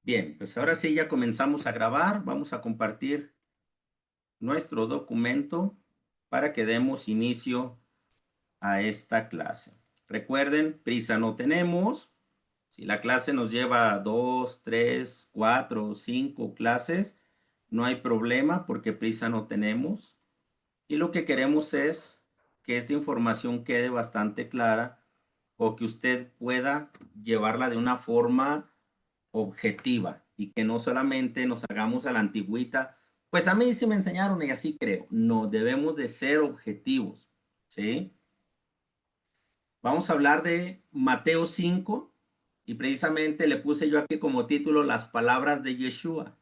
Bien, pues ahora sí ya comenzamos a grabar. Vamos a compartir nuestro documento para que demos inicio a esta clase. Recuerden, prisa no tenemos. Si la clase nos lleva 2, 3, 4, 5 clases, no hay problema porque prisa no tenemos. Y lo que queremos es que esta información quede bastante clara o que usted pueda llevarla de una forma objetiva y que no solamente nos hagamos a la antigüita, pues a mí sí me enseñaron y así creo. No, debemos de ser objetivos, ¿sí? Vamos a hablar de Mateo 5 y precisamente le puse yo aquí como título las palabras de Yeshua.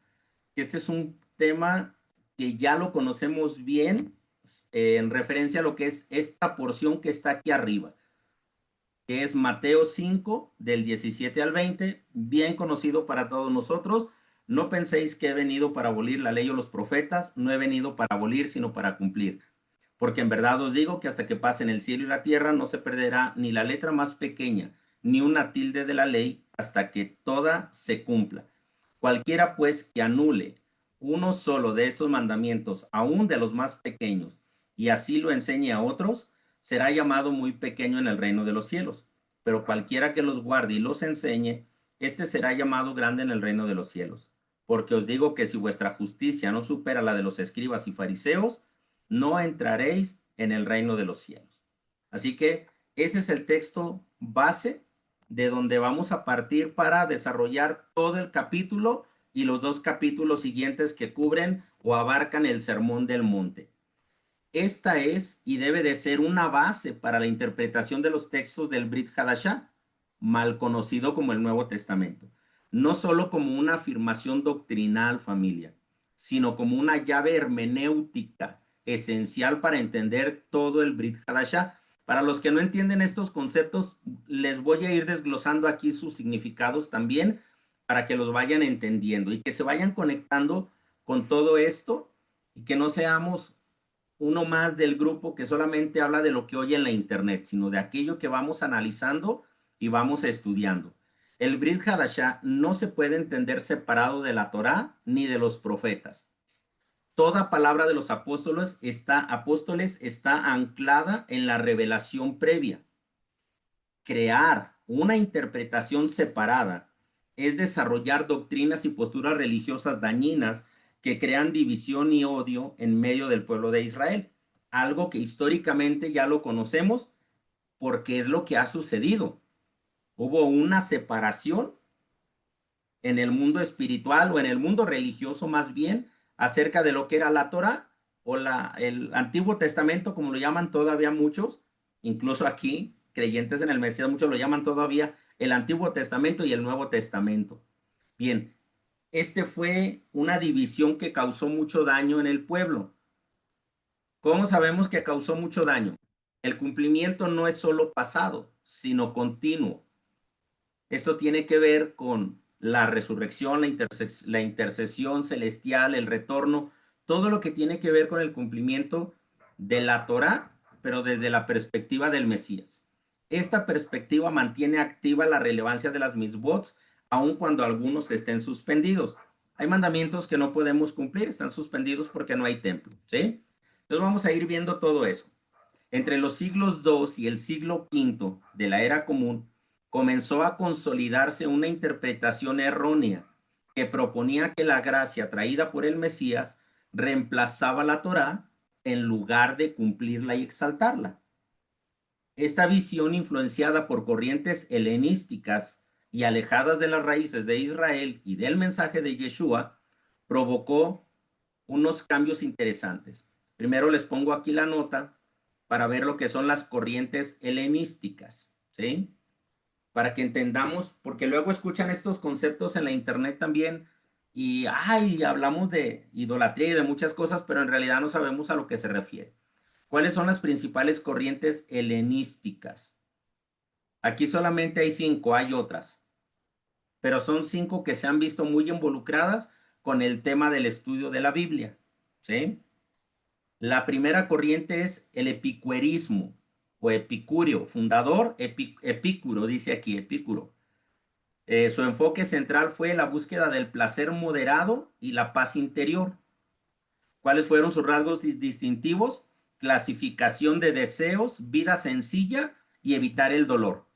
Este es un tema que ya lo conocemos bien en referencia a lo que es esta porción que está aquí arriba, que es Mateo 5 del 17 al 20, bien conocido para todos nosotros. No penséis que he venido para abolir la ley o los profetas, no he venido para abolir, sino para cumplir. Porque en verdad os digo que hasta que pasen el cielo y la tierra no se perderá ni la letra más pequeña, ni una tilde de la ley, hasta que toda se cumpla. Cualquiera pues que anule uno solo de estos mandamientos, aun de los más pequeños, y así lo enseñe a otros, será llamado muy pequeño en el reino de los cielos. Pero cualquiera que los guarde y los enseñe, este será llamado grande en el reino de los cielos. Porque os digo que si vuestra justicia no supera la de los escribas y fariseos, no entraréis en el reino de los cielos. Así que ese es el texto base de donde vamos a partir para desarrollar todo el capítulo y los dos capítulos siguientes que cubren o abarcan el Sermón del Monte. Esta es y debe de ser una base para la interpretación de los textos del Brit Hadashah, mal conocido como el Nuevo Testamento. No solo como una afirmación doctrinal, familia, sino como una llave hermenéutica esencial para entender todo el Brit Hadashah. Para los que no entienden estos conceptos, les voy a ir desglosando aquí sus significados también para que los vayan entendiendo y que se vayan conectando con todo esto y que no seamos uno más del grupo que solamente habla de lo que oye en la internet, sino de aquello que vamos analizando y vamos estudiando. El Brit Hadashah no se puede entender separado de la Torá ni de los profetas. Toda palabra de los apóstoles está anclada en la revelación previa. Crear una interpretación separada es desarrollar doctrinas y posturas religiosas dañinas que crean división y odio en medio del pueblo de Israel, algo que históricamente ya lo conocemos porque es lo que ha sucedido. Hubo una separación en el mundo espiritual o en el mundo religioso más bien acerca de lo que era la Torah o el Antiguo Testamento, como lo llaman todavía muchos, incluso aquí, creyentes en el Mesías, muchos lo llaman todavía el Antiguo Testamento y el Nuevo Testamento. Bien, este fue una división que causó mucho daño en el pueblo. ¿Cómo sabemos que causó mucho daño? El cumplimiento no es solo pasado, sino continuo. Esto tiene que ver con la resurrección, la intercesión celestial, el retorno, todo lo que tiene que ver con el cumplimiento de la Torá, pero desde la perspectiva del Mesías. Esta perspectiva mantiene activa la relevancia de las mitzvot, aun cuando algunos estén suspendidos. Hay mandamientos que no podemos cumplir, están suspendidos porque no hay templo, ¿sí? Entonces vamos a ir viendo todo eso. Entre los siglos II y el siglo V de la era común, comenzó a consolidarse una interpretación errónea que proponía que la gracia traída por el Mesías reemplazaba la Torá en lugar de cumplirla y exaltarla. Esta visión, influenciada por corrientes helenísticas y alejadas de las raíces de Israel y del mensaje de Yeshua, provocó unos cambios interesantes. Primero les pongo aquí la nota para ver lo que son las corrientes helenísticas, ¿sí? Para que entendamos, porque luego escuchan estos conceptos en la internet también y ay, hablamos de idolatría y de muchas cosas, pero en realidad no sabemos a lo que se refiere. ¿Cuáles son las principales corrientes helenísticas? Aquí solamente hay 5, hay otras, pero son 5 que se han visto muy involucradas con el tema del estudio de la Biblia, ¿sí? La primera corriente es el epicureísmo o epicúreo, fundador Epicuro, dice aquí, Epicuro. Su enfoque central fue la búsqueda del placer moderado y la paz interior. ¿Cuáles fueron sus rasgos distintivos? Clasificación de deseos, vida sencilla y evitar el dolor.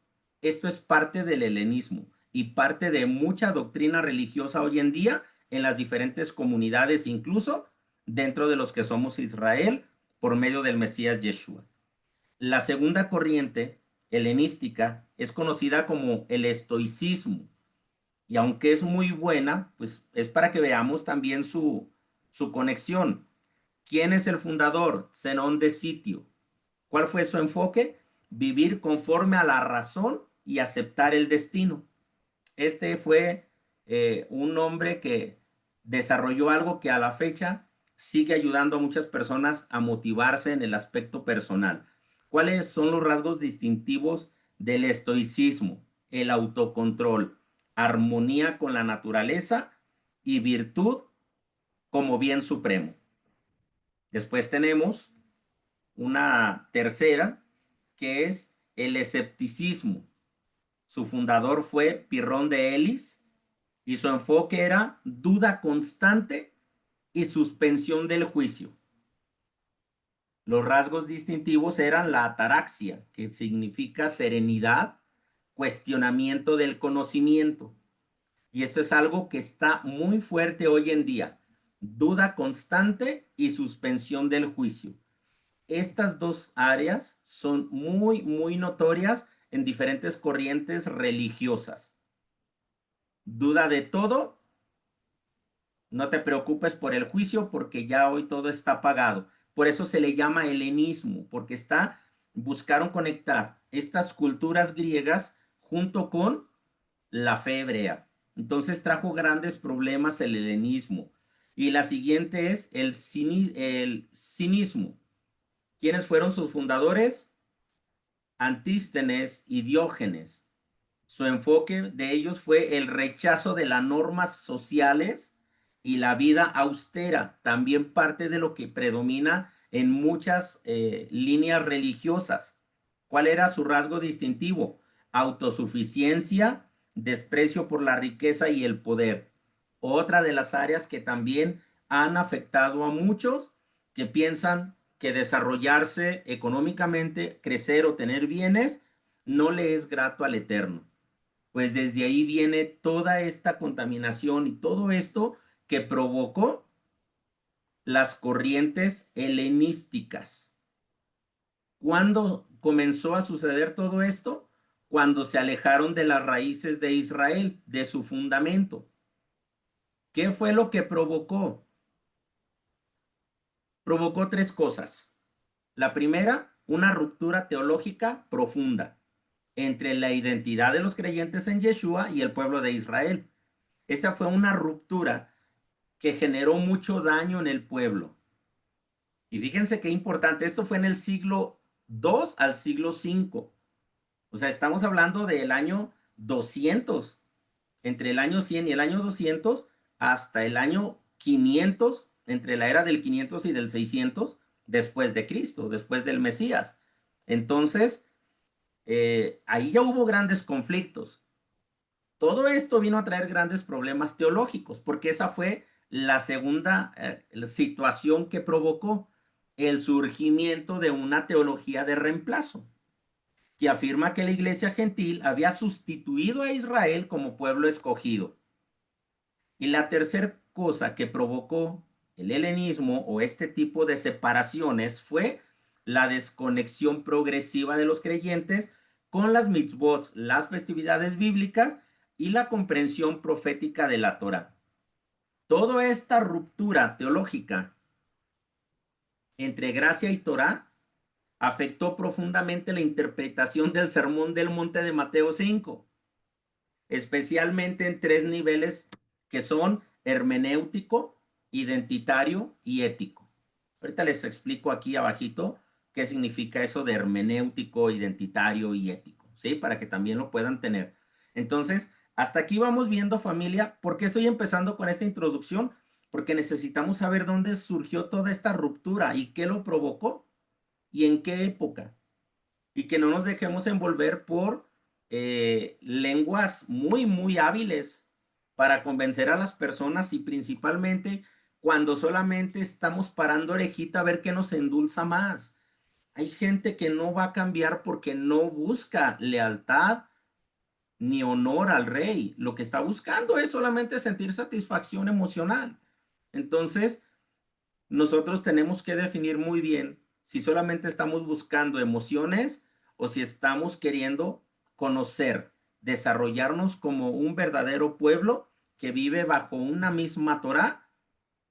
Esto es parte del helenismo y parte de mucha doctrina religiosa hoy en día en las diferentes comunidades, incluso dentro de los que somos Israel, por medio del Mesías Yeshua. La segunda corriente helenística es conocida como el estoicismo, y aunque es muy buena, pues es para que veamos también su conexión. ¿Quién es el fundador? Zenón de Sitio. ¿Cuál fue su enfoque? Vivir conforme a la razón y aceptar el destino. Este fue un hombre que desarrolló algo que a la fecha sigue ayudando a muchas personas a motivarse en el aspecto personal. ¿Cuáles son los rasgos distintivos del estoicismo? El autocontrol, armonía con la naturaleza y virtud como bien supremo. Después tenemos una tercera, que es el escepticismo. Su fundador fue Pirrón de Elis y su enfoque era duda constante y suspensión del juicio. Los rasgos distintivos eran la ataraxia, que significa serenidad, cuestionamiento del conocimiento. Y esto es algo que está muy fuerte hoy en día. Duda constante y suspensión del juicio. Estas dos áreas son muy notorias en diferentes corrientes religiosas. Duda de todo, no te preocupes por el juicio porque ya hoy todo está pagado. Por eso se le llama helenismo, porque buscaron conectar estas culturas griegas junto con la fe hebrea. Entonces trajo grandes problemas el helenismo. Y la siguiente es el cinismo. ¿Quiénes fueron sus fundadores? Antístenes y Diógenes. Su enfoque de ellos fue el rechazo de las normas sociales y la vida austera, también parte de lo que predomina en muchas líneas religiosas. ¿Cuál era su rasgo distintivo? Autosuficiencia, desprecio por la riqueza y el poder. Otra de las áreas que también han afectado a muchos que piensan que desarrollarse económicamente, crecer o tener bienes, no le es grato al Eterno. Pues desde ahí viene toda esta contaminación y todo esto que provocó las corrientes helenísticas. ¿Cuándo comenzó a suceder todo esto? Cuando se alejaron de las raíces de Israel, de su fundamento. ¿Qué fue lo que provocó? Provocó tres cosas. La primera, una ruptura teológica profunda entre la identidad de los creyentes en Yeshua y el pueblo de Israel. Esa fue una ruptura que generó mucho daño en el pueblo. Y fíjense qué importante, esto fue en el siglo II al siglo V. O sea, estamos hablando del año 200, entre el año 100 y el año 200, hasta el año 500, entre la era del 500 y del 600, después de Cristo, después del Mesías. Entonces, ahí ya hubo grandes conflictos. Todo esto vino a traer grandes problemas teológicos, porque esa fue la segunda situación que provocó el surgimiento de una teología de reemplazo, que afirma que la iglesia gentil había sustituido a Israel como pueblo escogido. Y la tercera cosa que provocó el helenismo o este tipo de separaciones fue la desconexión progresiva de los creyentes con las mitzvot, las festividades bíblicas y la comprensión profética de la Torah. Toda esta ruptura teológica entre gracia y Torah afectó profundamente la interpretación del Sermón del Monte de Mateo 5, especialmente en tres niveles que son hermenéutico, identitario y ético. Ahorita les explico aquí abajito qué significa eso de hermenéutico, identitario y ético, ¿sí? Para que también lo puedan tener. Entonces, hasta aquí vamos viendo, familia. ¿Por qué estoy empezando con esta introducción? Porque necesitamos saber dónde surgió toda esta ruptura y qué lo provocó y en qué época. Y que no nos dejemos envolver por lenguas muy, muy hábiles para convencer a las personas y principalmente cuando solamente estamos parando orejita a ver qué nos endulza más. Hay gente que no va a cambiar porque no busca lealtad ni honor al rey. Lo que está buscando es solamente sentir satisfacción emocional. Entonces, nosotros tenemos que definir muy bien si solamente estamos buscando emociones o si estamos queriendo conocer, desarrollarnos como un verdadero pueblo que vive bajo una misma Torá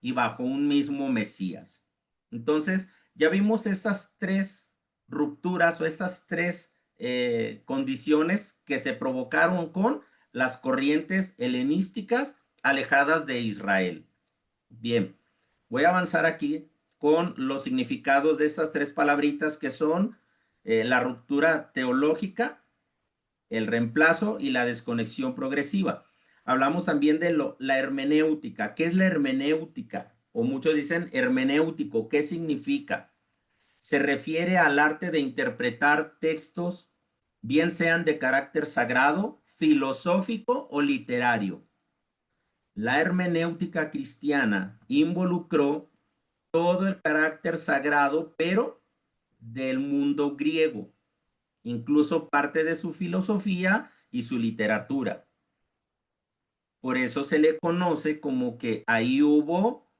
y bajo un mismo Mesías. Entonces, ya vimos estas tres rupturas o estas tres condiciones que se provocaron con las corrientes helenísticas alejadas de Israel. Bien, voy a avanzar aquí con los significados de estas tres palabritas que son la ruptura teológica, el reemplazo y la desconexión progresiva. Hablamos también de la hermenéutica. ¿Qué es la hermenéutica? O muchos dicen hermenéutico. ¿Qué significa? Se refiere al arte de interpretar textos, bien sean de carácter sagrado, filosófico o literario. La hermenéutica cristiana involucró todo el carácter sagrado, pero del mundo griego, incluso parte de su filosofía y su literatura. Por eso se le conoce como que ahí hubo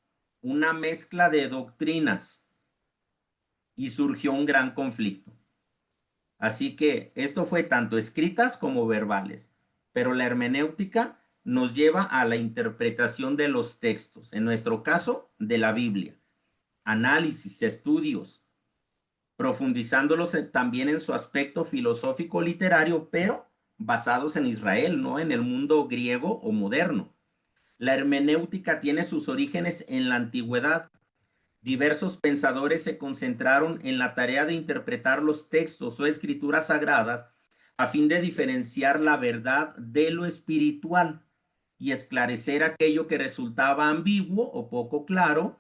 una mezcla de doctrinas y surgió un gran conflicto. Así que esto fue tanto escritas como verbales, pero la hermenéutica nos lleva a la interpretación de los textos, en nuestro caso, de la Biblia, análisis, estudios, profundizándolos también en su aspecto filosófico literario, pero basados en Israel, no en el mundo griego o moderno. La hermenéutica tiene sus orígenes en la antigüedad. Diversos pensadores se concentraron en la tarea de interpretar los textos o escrituras sagradas a fin de diferenciar la verdad de lo espiritual y esclarecer aquello que resultaba ambiguo o poco claro.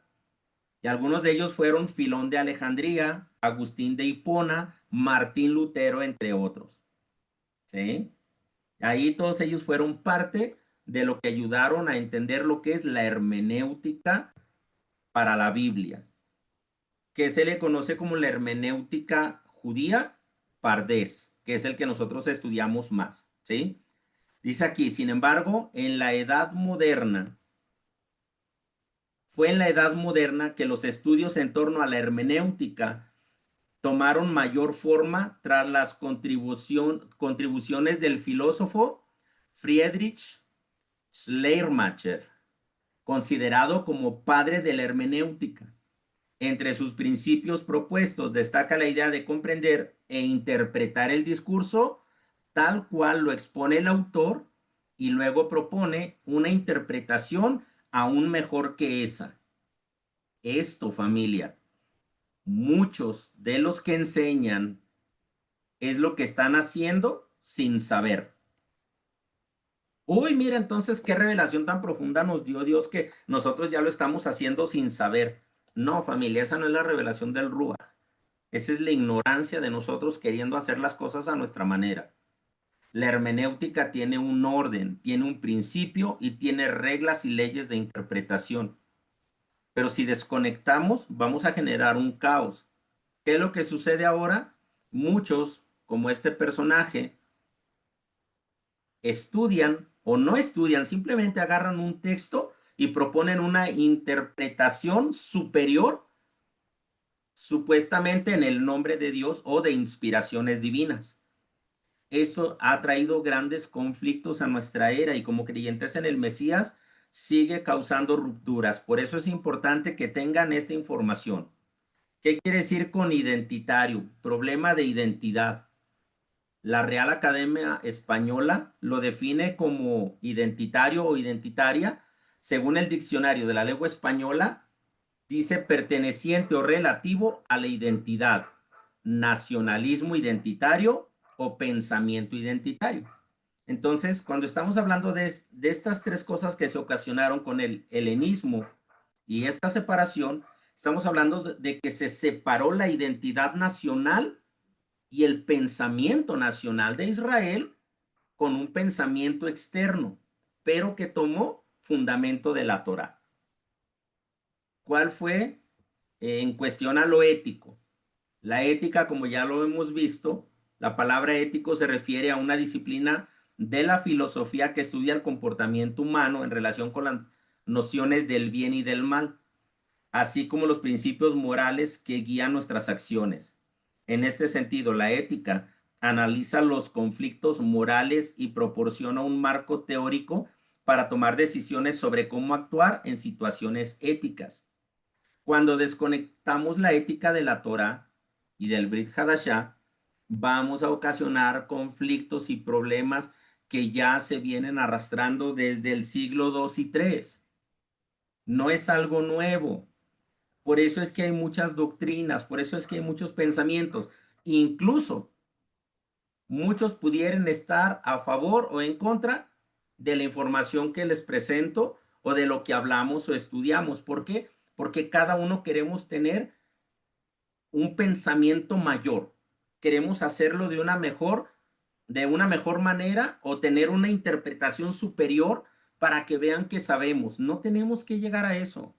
Y algunos de ellos fueron Filón de Alejandría, Agustín de Hipona, Martín Lutero, entre otros. ¿Sí? Ahí todos ellos fueron parte de lo que ayudaron a entender lo que es la hermenéutica para la Biblia, que se le conoce como la hermenéutica judía, Pardés, que es el que nosotros estudiamos más. ¿Sí? Dice aquí, sin embargo, en la Edad Moderna, fue en la Edad Moderna que los estudios en torno a la hermenéutica tomaron mayor forma tras las contribuciones del filósofo Friedrich Schleiermacher, considerado como padre de la hermenéutica. Entre sus principios propuestos destaca la idea de comprender e interpretar el discurso tal cual lo expone el autor y luego propone una interpretación aún mejor que esa. Esto, familia, muchos de los que enseñan es lo que están haciendo sin saber. Uy, mira, entonces qué revelación tan profunda nos dio Dios que nosotros ya lo estamos haciendo sin saber. No, familia, esa no es la revelación del Ruach. Esa es la ignorancia de nosotros queriendo hacer las cosas a nuestra manera. La hermenéutica tiene un orden, tiene un principio y tiene reglas y leyes de interpretación. Pero si desconectamos, vamos a generar un caos. ¿Qué es lo que sucede ahora? Muchos, como este personaje, estudian o no estudian, simplemente agarran un texto y proponen una interpretación superior, supuestamente en el nombre de Dios o de inspiraciones divinas. Eso ha traído grandes conflictos a nuestra era y como creyentes en el Mesías sigue causando rupturas. Por eso es importante que tengan esta información. ¿Qué quiere decir con identitario? Problema de identidad. La Real Academia Española lo define como identitario o identitaria. Según el diccionario de la lengua española, dice perteneciente o relativo a la identidad, nacionalismo identitario o pensamiento identitario. Entonces, cuando estamos hablando de estas tres cosas que se ocasionaron con el helenismo y esta separación, estamos hablando de que se separó la identidad nacional y el pensamiento nacional de Israel con un pensamiento externo, pero que tomó fundamento de la Torá. ¿Cuál fue? En cuestión a lo ético. La ética, como ya lo hemos visto, la palabra ético se refiere a una disciplina de la filosofía que estudia el comportamiento humano en relación con las nociones del bien y del mal, así como los principios morales que guían nuestras acciones. En este sentido, la ética analiza los conflictos morales y proporciona un marco teórico para tomar decisiones sobre cómo actuar en situaciones éticas. Cuando desconectamos la ética de la Torah y del Brit Hadashah, vamos a ocasionar conflictos y problemas que ya se vienen arrastrando desde el siglo II y III. No es algo nuevo. Por eso es que hay muchas doctrinas, por eso es que hay muchos pensamientos. Incluso muchos pudieran estar a favor o en contra de la información que les presento o de lo que hablamos o estudiamos. ¿Por qué? Porque cada uno queremos tener un pensamiento mayor. Queremos hacerlo de una mejor manera o tener una interpretación superior para que vean que sabemos. No tenemos que llegar a eso.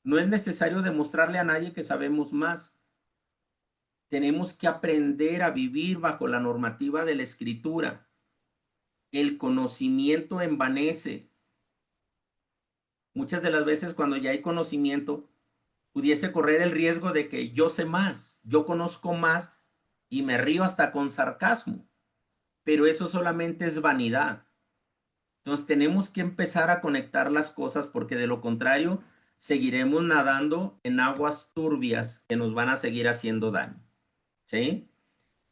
No es necesario demostrarle a nadie que sabemos más. Tenemos que aprender a vivir bajo la normativa de la escritura. El conocimiento envanece. Muchas de las veces cuando ya hay conocimiento, pudiese correr el riesgo de que yo sé más, yo conozco más y me río hasta con sarcasmo. Pero eso solamente es vanidad. Entonces tenemos que empezar a conectar las cosas porque de lo contrario seguiremos nadando en aguas turbias que nos van a seguir haciendo daño. ¿Sí?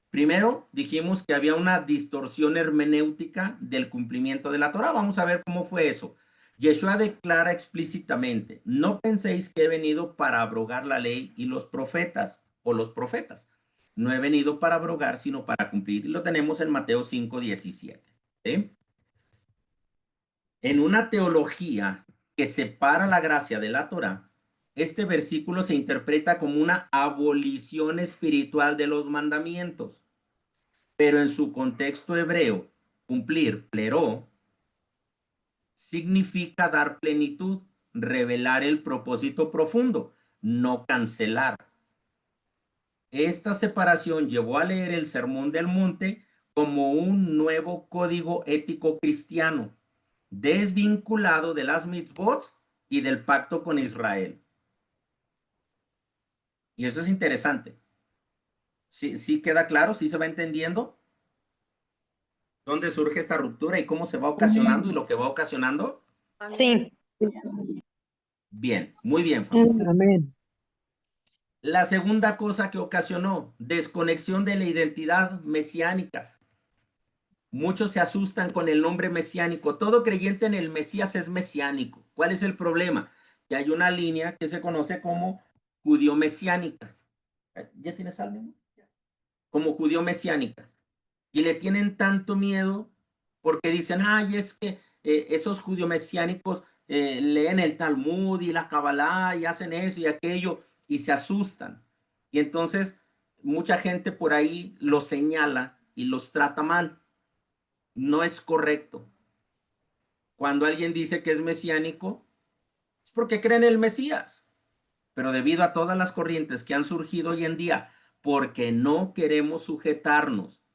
Primero dijimos que había una distorsión hermenéutica del cumplimiento de la Torah. Vamos a ver cómo fue eso. Yeshua declara explícitamente, no penséis que he venido para abrogar la ley y los profetas o los profetas. No he venido para abrogar, sino para cumplir. Y lo tenemos en Mateo 5:17. ¿Sí? En una teología que separa la gracia de la Torah, este versículo se interpreta como una abolición espiritual de los mandamientos. Pero en su contexto hebreo, cumplir, pleró, significa dar plenitud, revelar el propósito profundo, no cancelar. Esta separación llevó a leer el Sermón del Monte como un nuevo código ético cristiano, desvinculado de las mitzvot y del pacto con Israel. Y eso es interesante. ¿Sí, sí queda claro? ¿Sí se va entendiendo dónde surge esta ruptura y cómo se va ocasionando y lo que va ocasionando? Sí. Bien, muy bien, familia. Amén. La segunda cosa que ocasionó, desconexión de la identidad mesiánica. Muchos se asustan con el nombre mesiánico. Todo creyente en el Mesías es mesiánico. ¿Cuál es el problema? Que hay una línea que se conoce como judío mesiánica. ¿Ya tienes algo? Como judío mesiánica. Y le tienen tanto miedo porque dicen, ay, es que esos judíos mesiánicos leen el Talmud y la Kabbalah y hacen eso y aquello y se asustan. Y entonces mucha gente por ahí los señala y los trata mal. No es correcto. Cuando alguien dice que es mesiánico, es porque cree en el Mesías. Pero debido a todas las corrientes que han surgido hoy en día, porque no queremos sujetarnos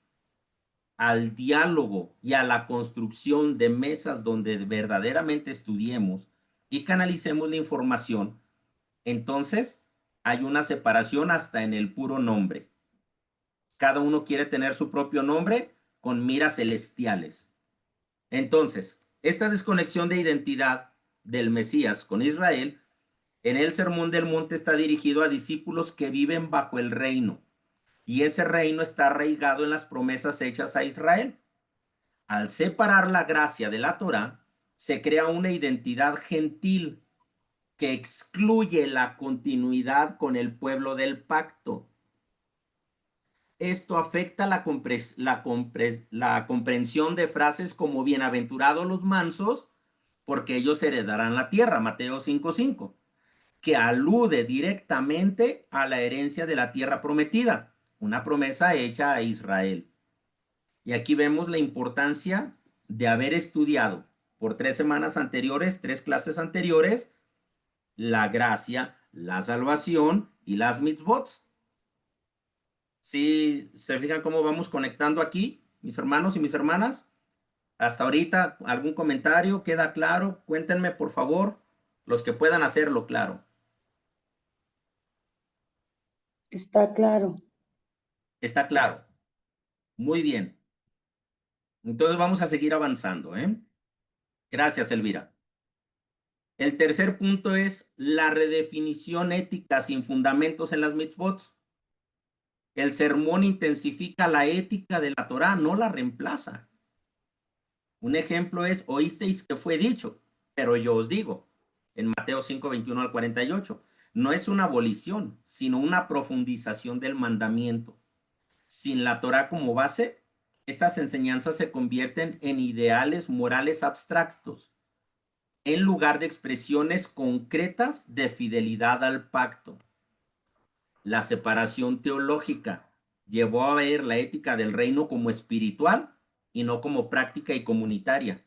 al diálogo y a la construcción de mesas donde verdaderamente estudiemos y canalicemos la información, entonces hay una separación hasta en el puro nombre. Cada uno quiere tener su propio nombre con miras celestiales. Entonces, esta desconexión de identidad del Mesías con Israel en el Sermón del Monte está dirigido a discípulos que viven bajo el reino, y ese reino está arraigado en las promesas hechas a Israel. Al separar la gracia de la Torá, se crea una identidad gentil que excluye la continuidad con el pueblo del pacto. Esto afecta la comprensión de frases como bienaventurados los mansos, porque ellos heredarán la tierra, Mateo 5:5, que alude directamente a la herencia de la tierra prometida, una promesa hecha a Israel. Y aquí vemos la importancia de haber estudiado por 3 semanas anteriores, 3 clases anteriores, la gracia, la salvación y las mitzvot. ¿Sí se fijan cómo vamos conectando aquí, mis hermanos y mis hermanas? Hasta ahorita, ¿algún comentario? ¿Queda claro? Cuéntenme, por favor, los que puedan hacerlo, claro. Está claro. Está claro. Muy bien. Entonces vamos a seguir avanzando, ¿eh? Gracias, Elvira. El tercer punto es la redefinición ética sin fundamentos en las mitzvot. El sermón intensifica la ética de la Torá, no la reemplaza. Un ejemplo es, oísteis que fue dicho, pero yo os digo, en Mateo 5, 21 al 48. No es una abolición, sino una profundización del mandamiento. Sin la Torá como base, estas enseñanzas se convierten en ideales morales abstractos, en lugar de expresiones concretas de fidelidad al pacto. La separación teológica llevó a ver la ética del reino como espiritual y no como práctica y comunitaria,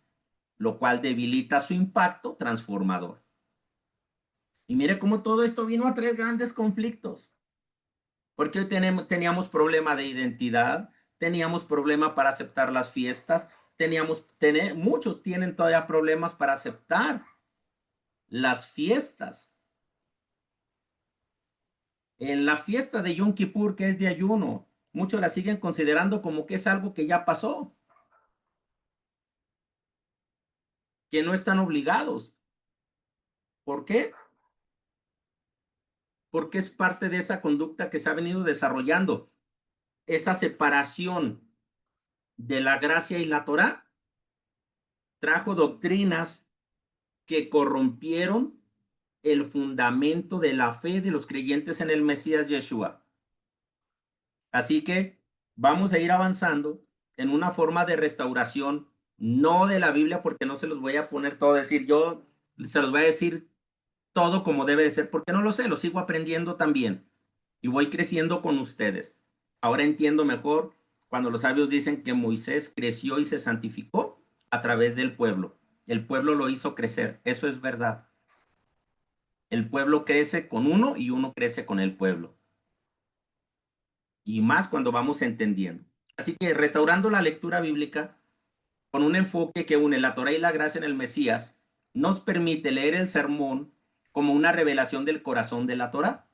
lo cual debilita su impacto transformador. Y mire cómo todo esto vino a traer grandes conflictos, porque hoy teníamos problema de identidad, teníamos problema para aceptar las fiestas, muchos tienen todavía problemas para aceptar las fiestas. En la fiesta de Yom Kippur, que es de ayuno, muchos la siguen considerando como que es algo que ya pasó, que no están obligados. ¿Por qué? Porque es parte de esa conducta que se ha venido desarrollando, esa separación de la gracia y la Torá trajo doctrinas que corrompieron el fundamento de la fe de los creyentes en el Mesías Yeshua. Así que vamos a ir avanzando en una forma de restauración, no de la Biblia, porque no se los voy a poner todo a decir, yo se los voy a decir todo como debe de ser, porque no lo sé, lo sigo aprendiendo también y voy creciendo con ustedes. Ahora entiendo mejor cuando los sabios dicen que Moisés creció y se santificó a través del pueblo. El pueblo lo hizo crecer, eso es verdad. El pueblo crece con uno y uno crece con el pueblo. Y más cuando vamos entendiendo. Así que restaurando la lectura bíblica con un enfoque que une la Torah y la gracia en el Mesías, nos permite leer el sermón como una revelación del corazón de la Torah,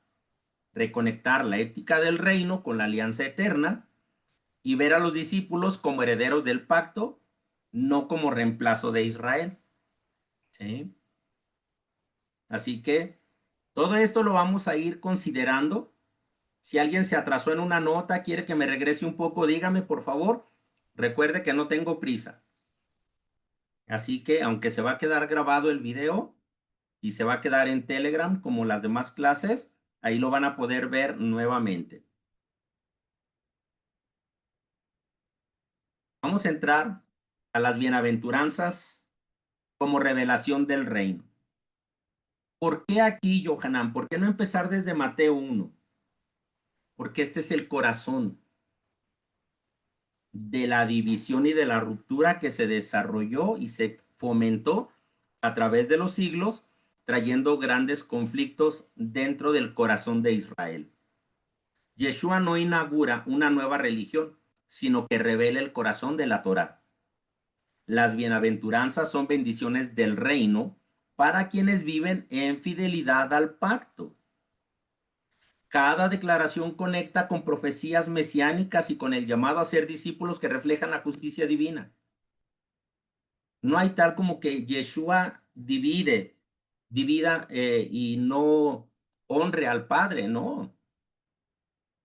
reconectar la ética del reino con la alianza eterna y ver a los discípulos como herederos del pacto, no como reemplazo de Israel. ¿Sí? Así que todo esto lo vamos a ir considerando. Si alguien se atrasó en una nota, quiere que me regrese un poco, dígame por favor. Recuerde que no tengo prisa. Así que aunque se va a quedar grabado el video y se va a quedar en Telegram como las demás clases, ahí lo van a poder ver nuevamente. Vamos a entrar a las bienaventuranzas como revelación del reino. ¿Por qué aquí, Johanan? ¿Por qué no empezar desde Mateo 1? Porque este es el corazón de la división y de la ruptura que se desarrolló y se fomentó a través de los siglos, trayendo grandes conflictos dentro del corazón de Israel. Yeshua no inaugura una nueva religión, sino que revela el corazón de la Torá. Las bienaventuranzas son bendiciones del reino para quienes viven en fidelidad al pacto. Cada declaración conecta con profecías mesiánicas y con el llamado a ser discípulos que reflejan la justicia divina. No hay tal como que Yeshua divida y no honre al Padre, no.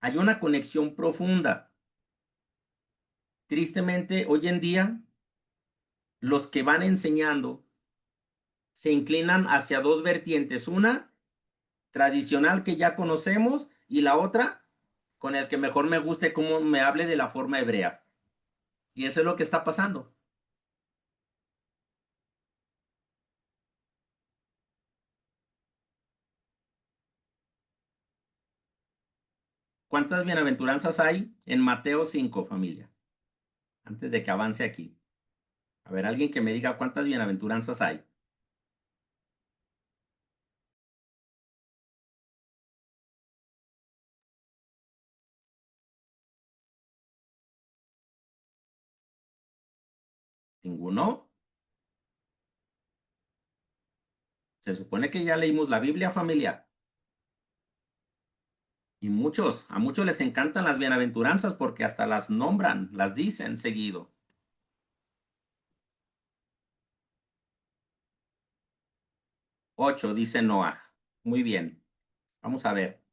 Hay una conexión profunda. Tristemente, hoy en día, los que van enseñando se inclinan hacia dos vertientes. Una, tradicional que ya conocemos, y la otra, con el que mejor me guste cómo me hable de la forma hebrea. Y eso es lo que está pasando. ¿Cuántas bienaventuranzas hay en Mateo 5, familia? antes de que avance aquí. A ver, alguien que me diga cuántas bienaventuranzas hay. ¿Ninguno? Se supone que ya leímos la Biblia, familia. Y a muchos les encantan las bienaventuranzas porque hasta las nombran, las dicen seguido. 8, dice Noah. Muy bien. Vamos a ver.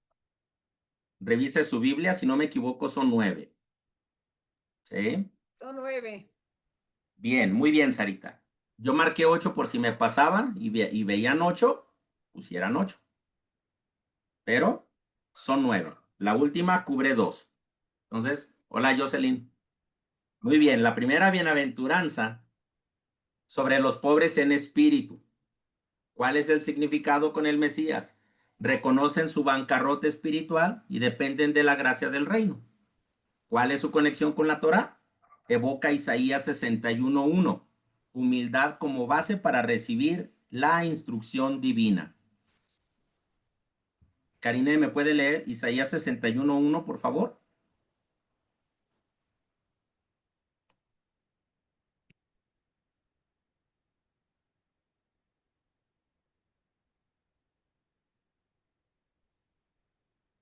Revise su Biblia, si no me equivoco son 9. ¿Sí? Son 9. Bien, muy bien, Sarita. Yo marqué 8 por si me pasaban y veían 8, pusieran 8. Pero son 9. La última cubre 2. Entonces, hola Jocelyn. Muy bien, la primera bienaventuranza sobre los pobres en espíritu. ¿Cuál es el significado con el Mesías? Reconocen su bancarrota espiritual y dependen de la gracia del reino. ¿Cuál es su conexión con la Torá? Evoca Isaías 61:1. Humildad como base para recibir la instrucción divina. Karine, ¿me puede leer Isaías 61:1, por favor?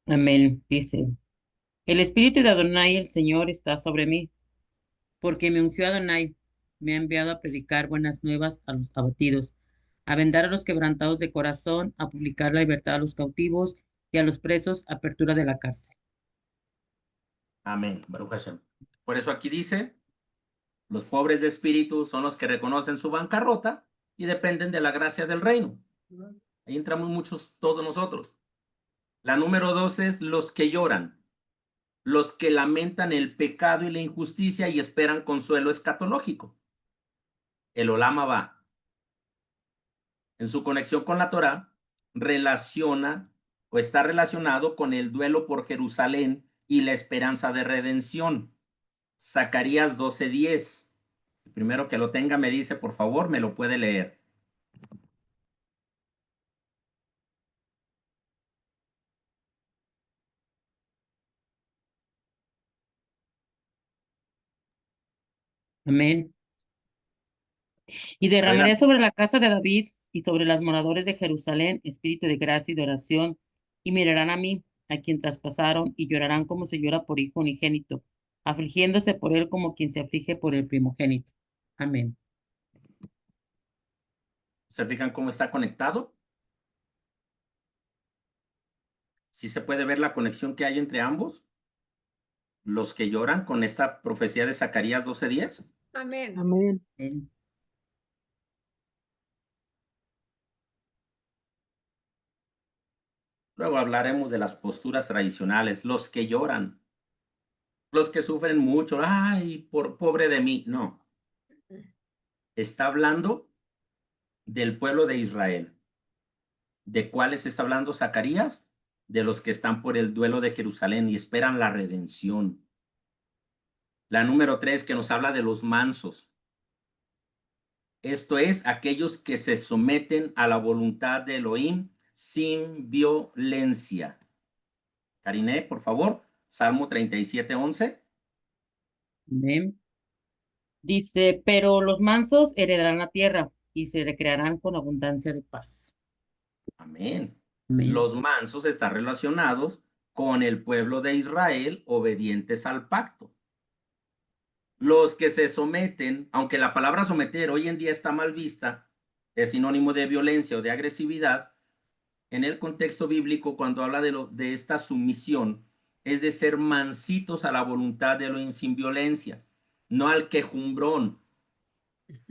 Amén. Dice, el espíritu de Adonai, el Señor, está sobre mí, porque me ungió Adonai, me ha enviado a predicar buenas nuevas a los abatidos, a vendar a los quebrantados de corazón, a publicar la libertad a los cautivos y a los presos, apertura de la cárcel. Amén. Baruch Hashem. Por eso aquí dice, los pobres de espíritu son los que reconocen su bancarrota y dependen de la gracia del reino. Ahí entramos muchos, todos nosotros. La número 2 es los que lloran, los que lamentan el pecado y la injusticia y esperan consuelo escatológico. El Olama va, en su conexión con la Torá, relaciona o está relacionado con el duelo por Jerusalén y la esperanza de redención. Zacarías 12:10. El primero que lo tenga me dice, por favor, me lo puede leer. Amén. Y derramaré sobre la casa de David y sobre los moradores de Jerusalén espíritu de gracia y de oración, y mirarán a mí, a quien traspasaron, y llorarán como se llora por hijo unigénito, afligiéndose por él como quien se aflige por el primogénito. Amén. ¿Se fijan cómo está conectado? ¿Sí se puede ver la conexión que hay entre ambos? Los que lloran con esta profecía de Zacarías 12:10. Amén. Amén. Amén. Luego hablaremos de las posturas tradicionales, los que lloran, los que sufren mucho, ay, por pobre de mí. No, está hablando del pueblo de Israel. ¿De cuáles está hablando Zacarías? De los que están por el duelo de Jerusalén y esperan la redención. La número 3 que nos habla de los mansos. Esto es, aquellos que se someten a la voluntad de Elohim sin violencia. Karine, por favor, Salmo 37:11. Amén. Dice, pero los mansos heredarán la tierra y se recrearán con abundancia de paz. Amén. Amén. Los mansos están relacionados con el pueblo de Israel obedientes al pacto. Los que se someten, aunque la palabra someter hoy en día está mal vista, es sinónimo de violencia o de agresividad, en el contexto bíblico cuando habla de esta sumisión, es de ser mansitos a la voluntad de Elohim sin violencia, no al quejumbrón,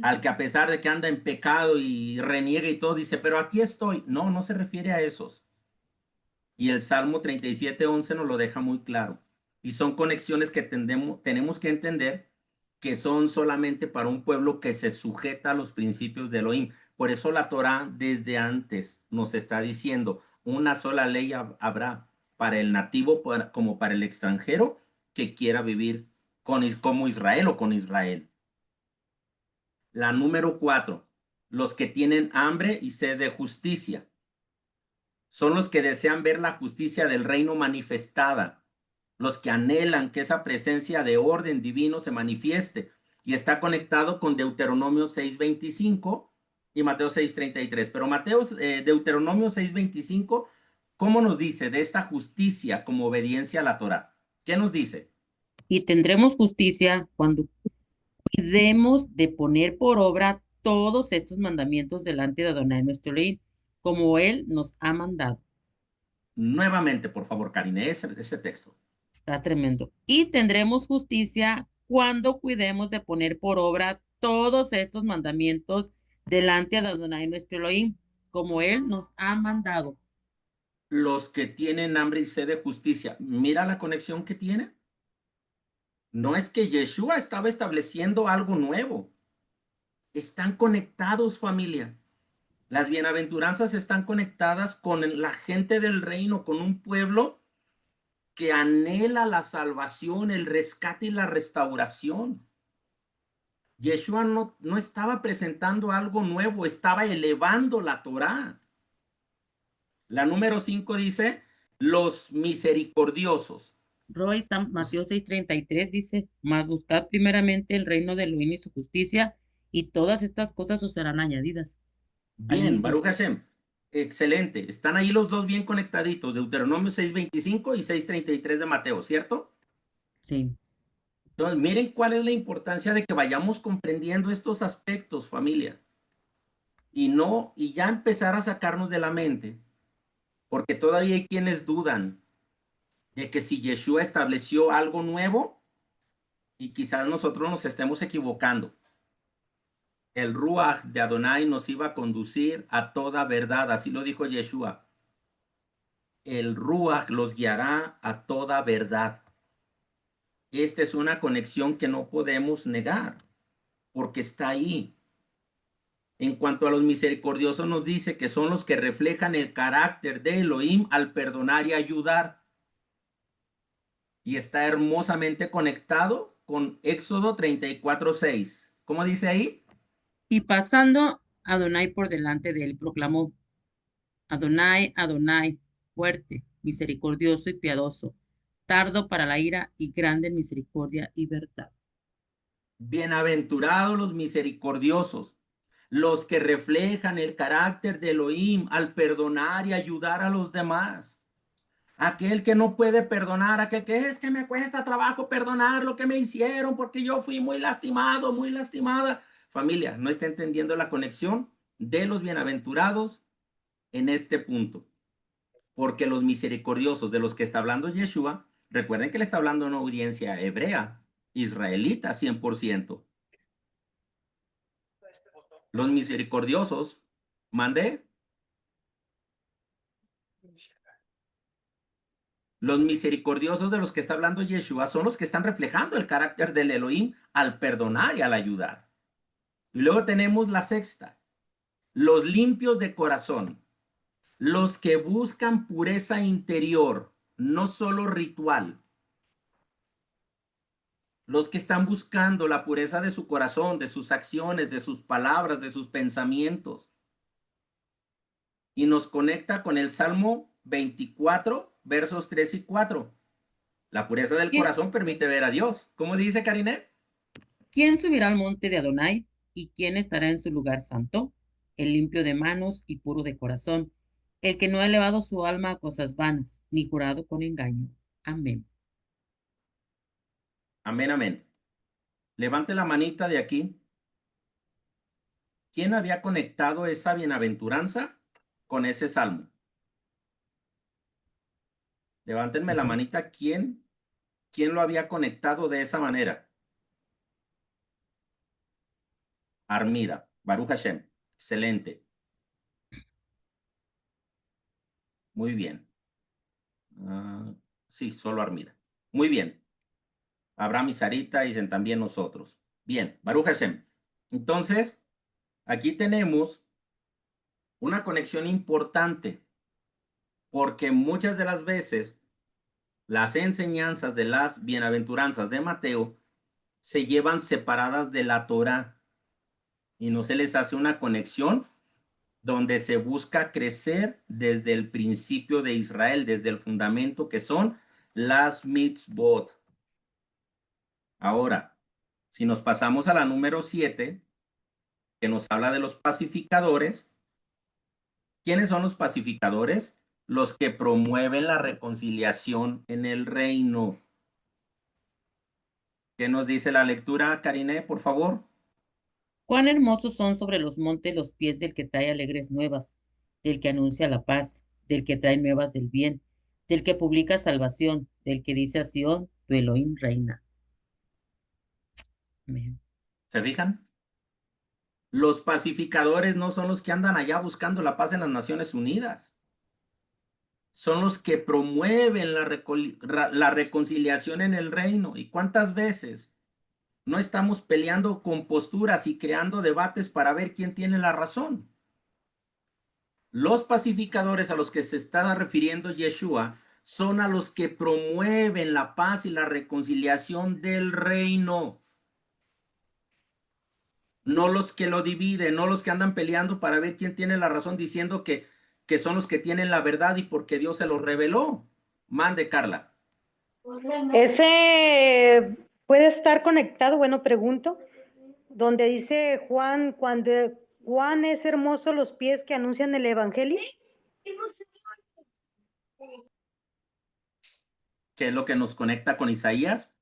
al que a pesar de que anda en pecado y reniega y todo, dice, pero aquí estoy. No, no se refiere a esos. Y el Salmo 37:11 nos lo deja muy claro. Y son conexiones que tenemos que entender que son solamente para un pueblo que se sujeta a los principios de Elohim. Por eso la Torá desde antes nos está diciendo, una sola ley habrá para el nativo como para el extranjero que quiera vivir como Israel o con Israel. La número 4, los que tienen hambre y sed de justicia. Son los que desean ver la justicia del reino manifestada, los que anhelan que esa presencia de orden divino se manifieste. Y está conectado con Deuteronomio 6:25 y Mateo 6:33. Pero Deuteronomio 6:25, ¿cómo nos dice de esta justicia como obediencia a la Torá? ¿Qué nos dice? Y tendremos justicia cuando cuidemos de poner por obra todos estos mandamientos delante de Adonai nuestro Rey, como Él nos ha mandado. Nuevamente, por favor, Karine, ese texto. Está tremendo. Y tendremos justicia cuando cuidemos de poner por obra todos estos mandamientos delante de Adonai nuestro Elohim, como Él nos ha mandado. Los que tienen hambre y sed de justicia. Mira la conexión que tiene. No es que Yeshua estaba estableciendo algo nuevo. Están conectados, familia. Las bienaventuranzas están conectadas con la gente del reino, con un pueblo que anhela la salvación, el rescate y la restauración. Yeshua no estaba presentando algo nuevo, estaba elevando la Torá. La número 5 dice, los misericordiosos. Roy, está Mateo 6:33 dice, mas buscad primeramente el reino de Elohim y su justicia, y todas estas cosas os serán añadidas. Ahí Bien, mismo. Baruch Hashem. Excelente. Están ahí los dos bien conectaditos, Deuteronomio 6:25 y 6:33 de Mateo, ¿cierto? Sí. Entonces, miren cuál es la importancia de que vayamos comprendiendo estos aspectos, familia. Y ya empezar a sacarnos de la mente, porque todavía hay quienes dudan de que si Yeshua estableció algo nuevo y quizás nosotros nos estemos equivocando. El Ruach de Adonai nos iba a conducir a toda verdad, así lo dijo Yeshua. El Ruach los guiará a toda verdad. Esta es una conexión que no podemos negar, porque está ahí. En cuanto a los misericordiosos, nos dice que son los que reflejan el carácter de Elohim al perdonar y ayudar. Y está hermosamente conectado con Éxodo 34:6. ¿Cómo dice ahí? Y pasando Adonai por delante de él, proclamó, Adonai, Adonai, fuerte, misericordioso y piadoso, tardo para la ira y grande en misericordia y verdad. Bienaventurados los misericordiosos, los que reflejan el carácter de Elohim al perdonar y ayudar a los demás. Aquel que no puede perdonar, aquel que es que me cuesta trabajo perdonar lo que me hicieron porque yo fui muy lastimado, muy lastimada. Familia, no está entendiendo la conexión de los bienaventurados en este punto. Porque los misericordiosos de los que está hablando Yeshua, recuerden que le está hablando a una audiencia hebrea, israelita 100%. Los misericordiosos, mandé. Los misericordiosos de los que está hablando Yeshua son los que están reflejando el carácter del Elohim al perdonar y al ayudar. Y luego tenemos la sexta, los limpios de corazón, los que buscan pureza interior, no solo ritual. Los que están buscando la pureza de su corazón, de sus acciones, de sus palabras, de sus pensamientos. Y nos conecta con el Salmo 24, versos 3 y 4. La pureza del ¿Quién, corazón permite ver a Dios. ¿Cómo dice Karine? quién subirá al monte de Adonai y quién estará en su lugar santo? El limpio de manos y puro de corazón, el que no ha elevado su alma a cosas vanas, ni jurado con engaño. Amén. Amén, amén. Levante la manita de aquí. ¿Quién había conectado esa bienaventuranza con ese salmo? Levántenme la manita. ¿Quién lo había conectado de esa manera? Armida, Baruch Hashem. Excelente. Muy bien. Sí, solo Armida. Muy bien. Abraham y Sarita dicen también nosotros. Bien, Baruch Hashem. Entonces, aquí tenemos una conexión importante, porque muchas de las veces las enseñanzas de las bienaventuranzas de Mateo se llevan separadas de la Torá y no se les hace una conexión donde se busca crecer desde el principio de Israel, desde el fundamento que son las mitzvot. Ahora, si nos pasamos a la número 7, que nos habla de los pacificadores, ¿quiénes son los pacificadores? Los que promueven la reconciliación en el reino. ¿Qué nos dice la lectura, Karine, por favor? Cuán hermosos son sobre los montes los pies del que trae alegres nuevas, del que anuncia la paz, del que trae nuevas del bien, del que publica salvación, del que dice a Sión, tu Elohim reina. Amén. ¿Se fijan? Los pacificadores no son los que andan allá buscando la paz en las Naciones Unidas. Son los que promueven la reconciliación en el reino. ¿Y cuántas veces no estamos peleando con posturas y creando debates para ver quién tiene la razón? Los pacificadores a los que se está refiriendo Yeshua son a los que promueven la paz y la reconciliación del reino. No los que lo dividen, no los que andan peleando para ver quién tiene la razón, diciendo que son los que tienen la verdad y porque Dios se los reveló. Mande, Carla. Ese puede estar conectado, bueno, pregunto, donde dice Juan, cuando Juan es hermoso los pies que anuncian el evangelio. ¿Qué es lo que nos conecta con Isaías?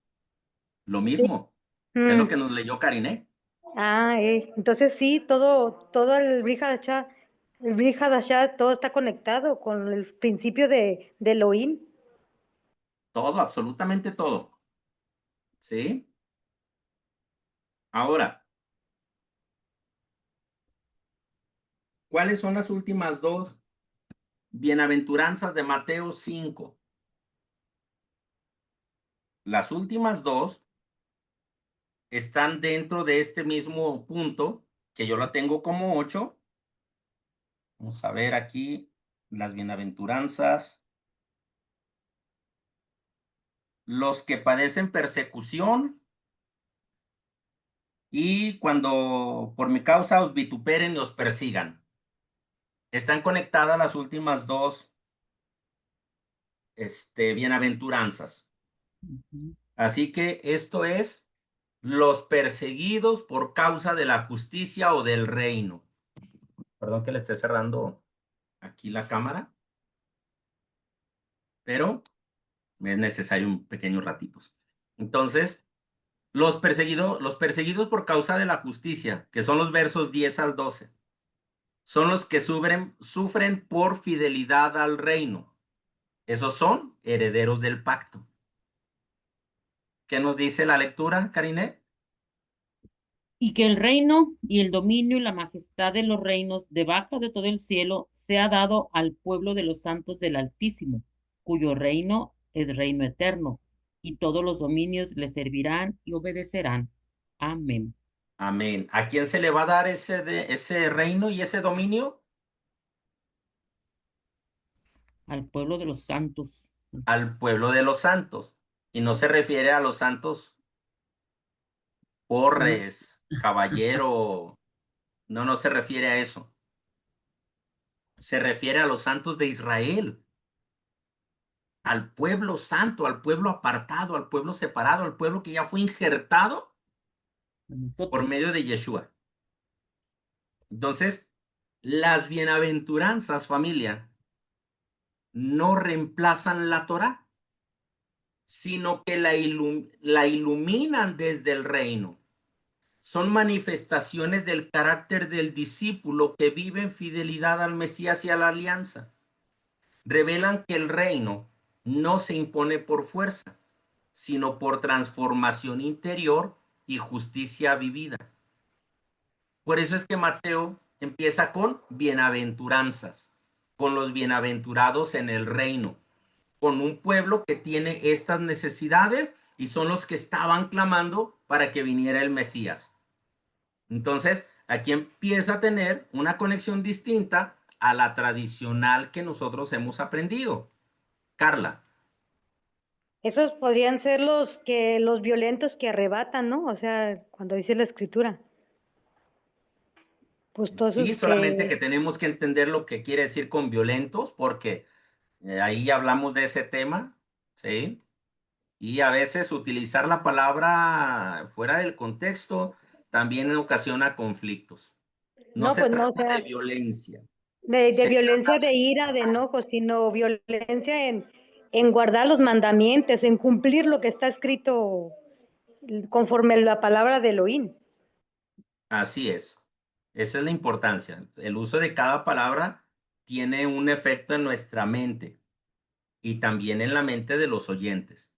Lo Sí. mismo. Es lo que nos leyó Karine. Entonces sí, todo el Brit Hadashah, todo está conectado con el principio de Elohim. Todo, absolutamente todo. ¿Sí? Ahora, ¿cuáles son las últimas dos bienaventuranzas de Mateo 5? Las últimas dos están dentro de este mismo punto, que yo la tengo como 8. Vamos a ver aquí las bienaventuranzas. Los que padecen persecución y cuando por mi causa os vituperen y os persigan. Están conectadas las últimas dos bienaventuranzas. Ujú. Así que esto es los perseguidos por causa de la justicia o del reino. Perdón que le esté cerrando aquí la cámara, pero es necesario un pequeño ratito. Entonces, los perseguidos por causa de la justicia, que son los versos 10 al 12, son los que sufren por fidelidad al reino. Esos son herederos del pacto. ¿Qué nos dice la lectura, Karine? Y que el reino y el dominio y la majestad de los reinos debajo de todo el cielo sea dado al pueblo de los santos del Altísimo, cuyo reino es reino eterno, y todos los dominios le servirán y obedecerán. Amén. Amén. ¿A quién se le va a dar ese reino y ese dominio? Al pueblo de los santos. Al pueblo de los santos. Y no se refiere a los santos No. Porres, caballero. No, no se refiere a eso. Se refiere a los santos de Israel, al pueblo santo, al pueblo apartado, al pueblo separado, al pueblo que ya fue injertado por Nosotros. medio de Yeshua. Entonces, las bienaventuranzas, familia, no reemplazan la Torá, sino que la iluminan desde el reino. Son manifestaciones del carácter del discípulo que vive en fidelidad al Mesías y a la alianza. Revelan que el reino no se impone por fuerza, sino por transformación interior y justicia vivida. Por eso es que Mateo empieza con bienaventuranzas, con los bienaventurados en el reino, con un pueblo que tiene estas necesidades y son los que estaban clamando para que viniera el Mesías. Entonces, aquí empieza a tener una conexión distinta a la tradicional que nosotros hemos aprendido. Carla. Esos podrían ser los violentos que arrebatan, ¿no? O sea, cuando dice la escritura. Pues todos Sí, esos solamente que que, tenemos que entender lo que quiere decir con violentos, porque ahí hablamos de ese tema, ¿sí? Y a veces utilizar la palabra fuera del contexto también ocasiona conflictos. No no, se pues no, o trata de sea, violencia, de se trata violencia, de ira, de enojo, sino violencia en guardar los mandamientos, en cumplir lo que está escrito conforme la palabra de Elohim. así es. Esa es la importancia. El uso de cada palabra tiene un efecto en nuestra mente y también en la mente de los oyentes.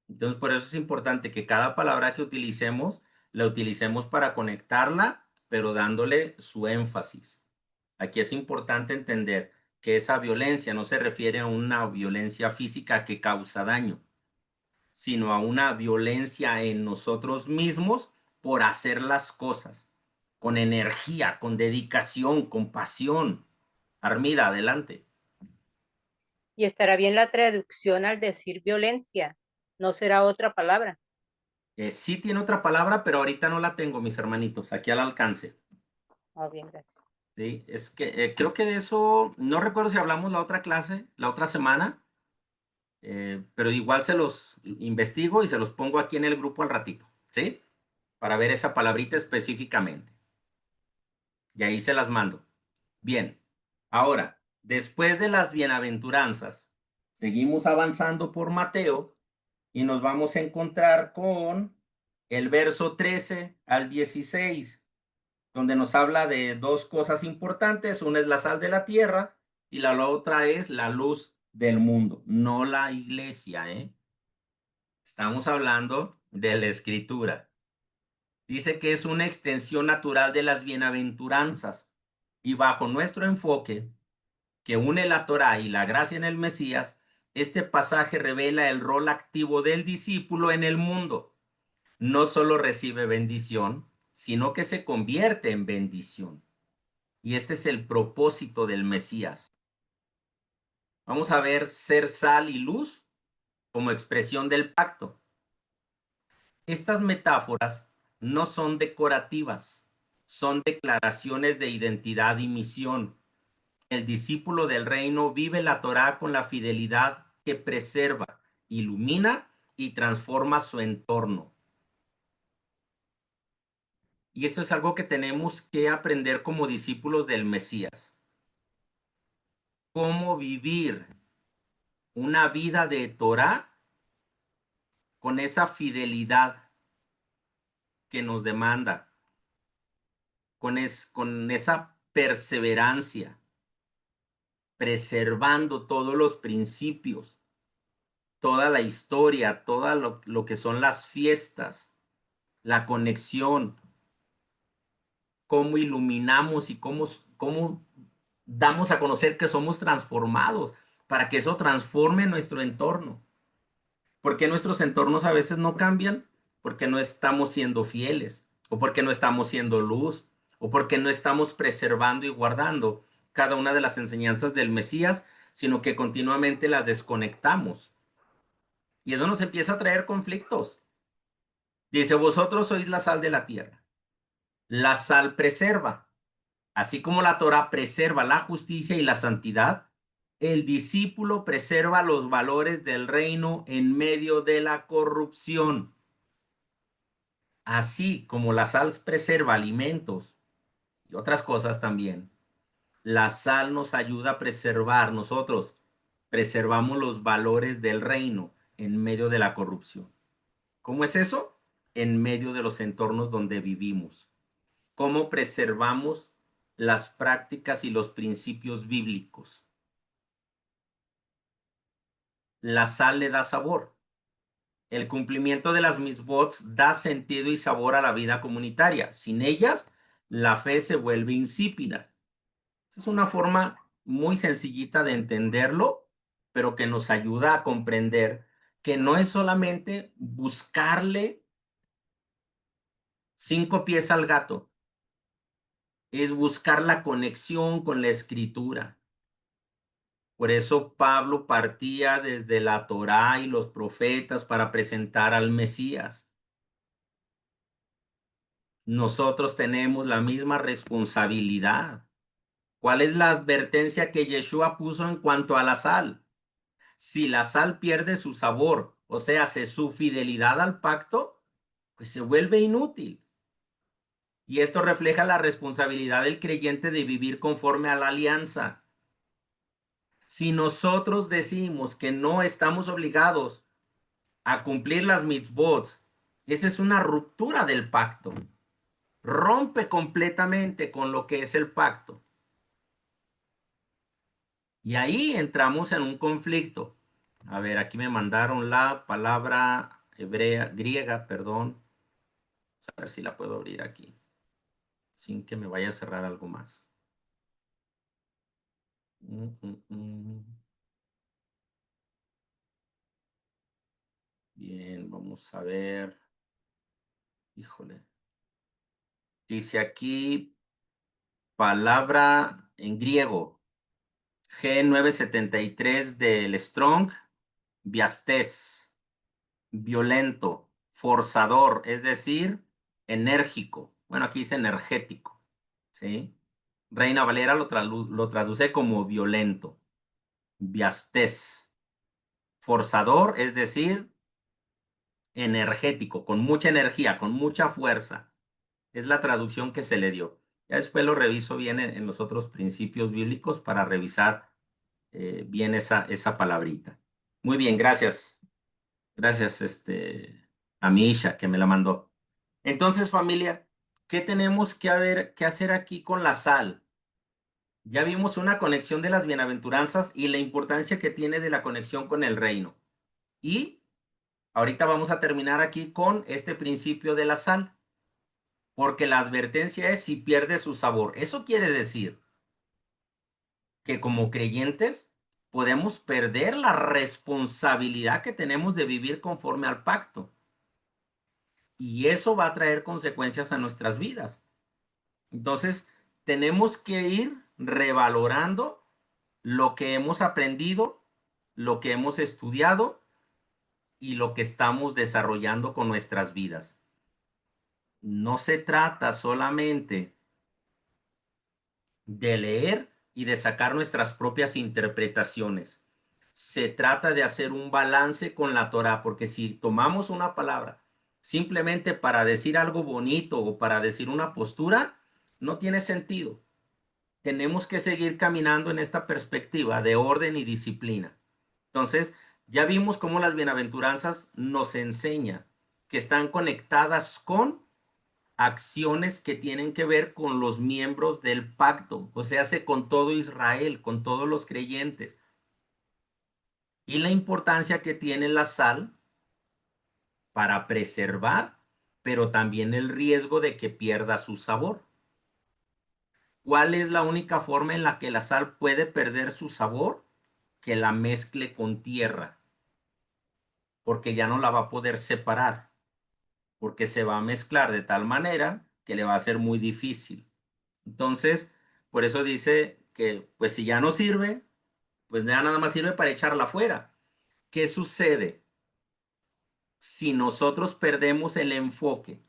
Entonces, por eso es importante que cada palabra que utilicemos, la utilicemos para conectarla, pero dándole su énfasis. Aquí es importante entender que esa violencia no se refiere a una violencia física que causa daño, sino a una violencia en nosotros mismos por hacer las cosas con energía, con dedicación, con pasión. Armida, adelante. Y estará bien la traducción al decir violencia, no será otra palabra. Sí tiene otra palabra, pero ahorita no la tengo, mis hermanitos, aquí al alcance. Oh, bien, gracias. Sí, es que creo que de eso, no recuerdo si hablamos la otra clase, la otra semana, pero igual se los investigo y se los pongo aquí en el grupo al ratito, ¿sí? Para ver esa palabrita específicamente. Y ahí se las mando. Bien, ahora, después de las bienaventuranzas, seguimos avanzando por Mateo y nos vamos a encontrar con el verso 13 al 16, donde nos habla de dos cosas importantes. Una es la sal de la tierra y la otra es la luz del mundo, no la iglesia, ¿eh? Estamos hablando de la escritura. Dice que es una extensión natural de las bienaventuranzas y bajo nuestro enfoque, que une la Torá y la gracia en el Mesías, este pasaje revela el rol activo del discípulo en el mundo. No solo recibe bendición, sino que se convierte en bendición. Y este es el propósito del Mesías. Vamos a ver ser sal y luz como expresión del pacto. Estas metáforas no son decorativas, son declaraciones de identidad y misión. El discípulo del reino vive la Torá con la fidelidad que preserva, ilumina y transforma su entorno. Y esto es algo que tenemos que aprender como discípulos del Mesías. Cómo vivir una vida de Torá con esa fidelidad que nos demanda, con esa perseverancia, preservando todos los principios, toda la historia, todo lo que son las fiestas, la conexión, cómo iluminamos y cómo damos a conocer que somos transformados para que eso transforme nuestro entorno. ¿Por qué nuestros entornos a veces no cambian? Porque no estamos siendo fieles, o porque no estamos siendo luz, o porque no estamos preservando y guardando cada una de las enseñanzas del Mesías, sino que continuamente las desconectamos. Y eso nos empieza a traer conflictos. Dice, vosotros sois la sal de la tierra. La sal preserva. Así como la Torah preserva la justicia y la santidad, el discípulo preserva los valores del reino en medio de la corrupción. Así como la sal preserva alimentos y otras cosas también, la sal nos ayuda a preservar, nosotros preservamos los valores del reino en medio de la corrupción. ¿Cómo es eso? En medio de los entornos donde vivimos. ¿Cómo preservamos las prácticas y los principios bíblicos? La sal le da sabor. El cumplimiento de las mitzvot da sentido y sabor a la vida comunitaria. Sin ellas, la fe se vuelve insípida. Es una forma muy sencillita de entenderlo, pero que nos ayuda a comprender que no es solamente buscarle 5 pies al gato, es buscar la conexión con la escritura. Por eso Pablo partía desde la Torá y los profetas para presentar al Mesías. Nosotros tenemos la misma responsabilidad. ¿Cuál es la advertencia que Yeshua puso en cuanto a la sal? Si la sal pierde su sabor, o sea, su fidelidad al pacto, pues se vuelve inútil. Y esto refleja la responsabilidad del creyente de vivir conforme a la alianza. Si nosotros decimos que no estamos obligados a cumplir las mitzvot, esa es una ruptura del pacto. Rompe completamente con lo que es el pacto. Y ahí entramos en un conflicto. A ver, aquí me mandaron la palabra griega, perdón. A ver si la puedo abrir aquí, sin que me vaya a cerrar algo más. Bien, vamos a ver. Híjole. Dice aquí palabra en griego. G973 del Strong. Viastés. Violento. Forzador, es decir, enérgico. Bueno, aquí dice energético. ¿Sí? Reina Valera lo traduce como violento. Viastés. Forzador, es decir, energético, con mucha energía, con mucha fuerza. Es la traducción que se le dio. Ya después lo reviso bien en los otros principios bíblicos para revisar bien esa palabrita. Muy bien, gracias. Gracias a mi Isha que me la mandó. Entonces, familia, ¿qué tenemos que hacer aquí con la sal? Ya vimos una conexión de las bienaventuranzas y la importancia que tiene de la conexión con el reino. Y ahorita vamos a terminar aquí con este principio de la sal, porque la advertencia es si pierde su sabor. Eso quiere decir que como creyentes podemos perder la responsabilidad que tenemos de vivir conforme al pacto. Y eso va a traer consecuencias a nuestras vidas. Entonces, tenemos que ir revalorando lo que hemos aprendido, lo que hemos estudiado y lo que estamos desarrollando con nuestras vidas. No se trata solamente de leer y de sacar nuestras propias interpretaciones. Se trata de hacer un balance con la Torá, porque si tomamos una palabra simplemente para decir algo bonito o para decir una postura, no tiene sentido. Tenemos que seguir caminando en esta perspectiva de orden y disciplina. Entonces, ya vimos cómo las bienaventuranzas nos enseñan que están conectadas con acciones que tienen que ver con los miembros del pacto, o sea, con todo Israel, con todos los creyentes. Y la importancia que tiene la sal para preservar, pero también el riesgo de que pierda su sabor. ¿Cuál es la única forma en la que la sal puede perder su sabor? Que la mezcle con tierra, porque ya no la va a poder separar, porque se va a mezclar de tal manera que le va a ser muy difícil. Entonces, por eso dice que, pues si ya no sirve, pues ya nada más sirve para echarla fuera. ¿Qué sucede si nosotros perdemos el enfoque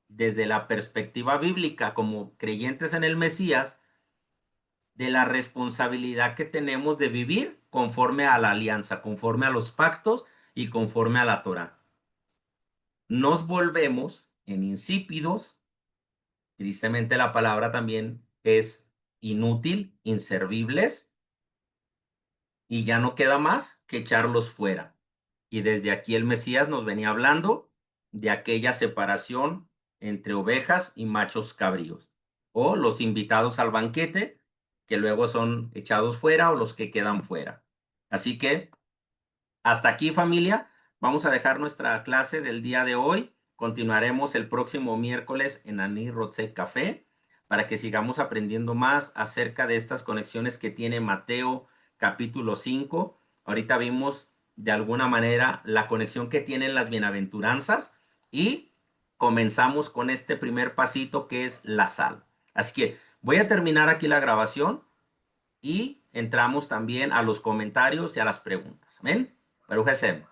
desde la perspectiva bíblica como creyentes en el Mesías de la responsabilidad que tenemos de vivir conforme a la alianza, conforme a los pactos y conforme a la Torá? Nos volvemos en insípidos. Tristemente la palabra también es inútil, inservibles, y ya no queda más que echarlos fuera. Y desde aquí el Mesías nos venía hablando de aquella separación entre ovejas y machos cabríos, o los invitados al banquete, que luego son echados fuera, o los que quedan fuera. Así que hasta aquí, familia. Vamos a dejar nuestra clase del día de hoy. Continuaremos el próximo miércoles en Ani Rotze Café para que sigamos aprendiendo más acerca de estas conexiones que tiene Mateo capítulo 5. Ahorita vimos de alguna manera la conexión que tienen las bienaventuranzas y comenzamos con este primer pasito que es la sal. Así que voy a terminar aquí la grabación y entramos también a los comentarios y a las preguntas. Amén. Baruch Hashem.